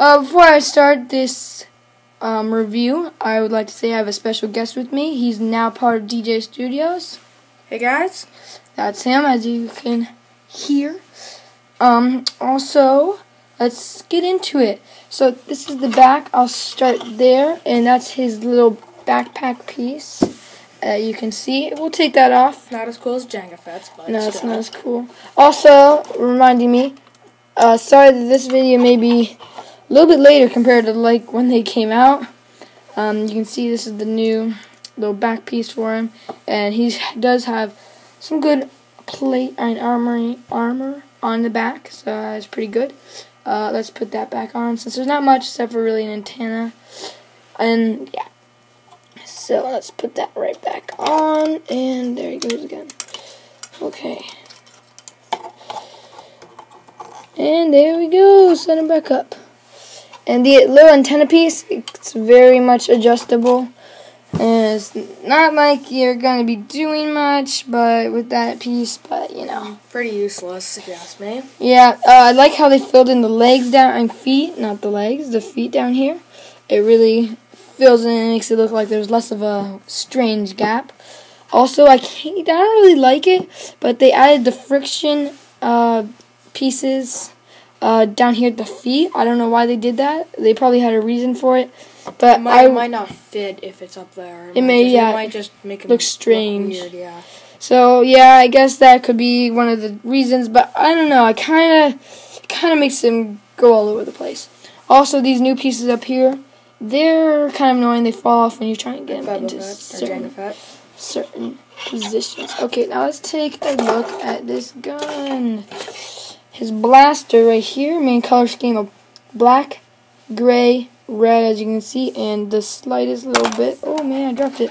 Before I start this review, I would like to say I have a special guest with me. He's now part of DJ Studios. Hey guys. That's him, as you can hear. Also, let's get into it. So this is the back. I'll start there, and that's his little backpack piece. You can see. We'll take that off. Not as cool as Jenga Fets, but no, it's not as cool. Also, reminding me, sorry that this video may be a little bit later compared to like when they came out. You can see this is the new little back piece for him, and he does have some good plate and armor on the back, so that's pretty good. Let's put that back on since there's not much except for really an antenna, and yeah. So let's put that right back on, and there he goes again. Okay. And there we go, set him back up. And the little antenna piece, it's very much adjustable. And it's not like you're going to be doing much with that piece, but you know. Pretty useless, if you ask me. Yeah, I like how they filled in the legs down, and feet, not the legs, the feet down here. It really fills in and makes it look like there's less of a strange gap. Also, I don't really like it, but they added the friction pieces down here at the feet. I don't know why they did that. They probably had a reason for it. But it might not fit if it's up there. It might just make it look strange. Look weird, yeah. So yeah, I guess that could be one of the reasons. But I don't know. It kind of makes them go all over the place. Also, these new pieces up here, they're kind of annoying. They fall off when you're trying to get them into certain positions. Okay, now let's take a look at this gun. His blaster right here, main color scheme of black, gray, red, as you can see, and the slightest little bit, oh man, I dropped it,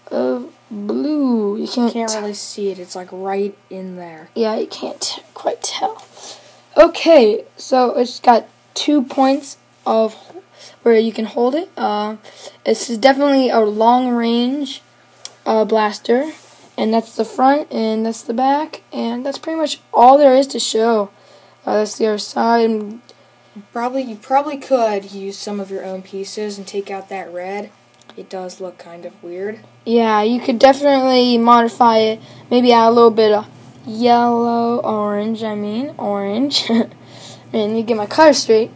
of blue. You can't really see it. It's like right in there. Yeah, you can't quite tell. Okay, so it's got 2 points of where you can hold it. This is definitely a long-range blaster, and that's the front, and that's the back, and that's pretty much all there is to show. That's the other side. You probably could use some of your own pieces and take out that red. It does look kind of weird. Yeah, you could definitely modify it. Maybe add a little bit of orange. And you get my color straight.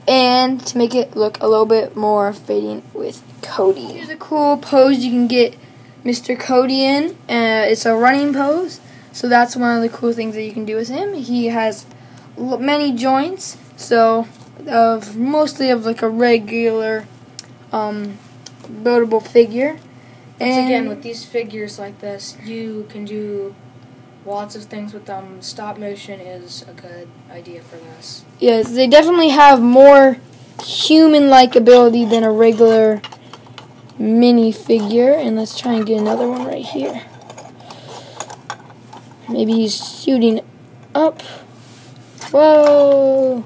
And to make it look a little bit more fitting with Cody. Here's a cool pose you can get Mr. Cody in. It's a running pose. So that's one of the cool things that you can do with him. He has many joints. So mostly of like a regular buildable figure. And again, with these figures like this, you can do lots of things with them. Stop motion is a good idea for this. Yes, they definitely have more human-like ability than a regular mini figure. And let's try and get another one right here. Maybe he's shooting up. Whoa!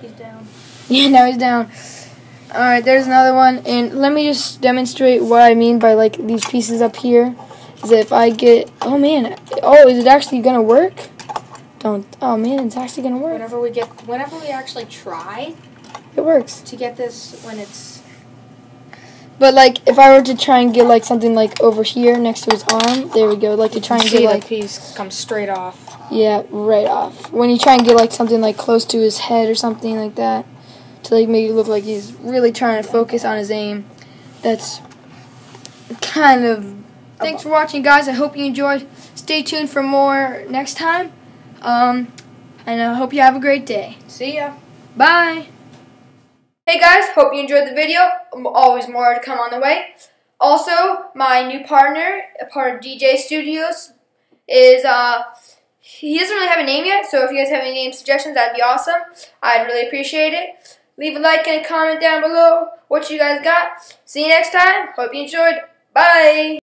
He's down. Yeah, now he's down. Alright, there's another one. And let me just demonstrate what I mean by like these pieces up here. Is that if I get, oh man, is it actually gonna work? Oh man, it's actually gonna work. Whenever we actually try, it works to get this when it's. But like, if I were to try and get like something like over here next to his arm, there we go. Like to try and get like the piece come straight off. Yeah, right off. When you try and get like something like close to his head or something like that, to like make it look like he's really trying to focus on his aim. That's kind of. Thanks for watching, guys. I hope you enjoyed. Stay tuned for more next time. And I hope you have a great day. See ya. Bye. Hey guys, hope you enjoyed the video. Always more to come on the way. Also, my new partner, a part of DJ Studios, is he doesn't really have a name yet. So if you guys have any name suggestions, that'd be awesome. I'd really appreciate it. Leave a like and a comment down below what you guys got. See you next time. Hope you enjoyed. Bye.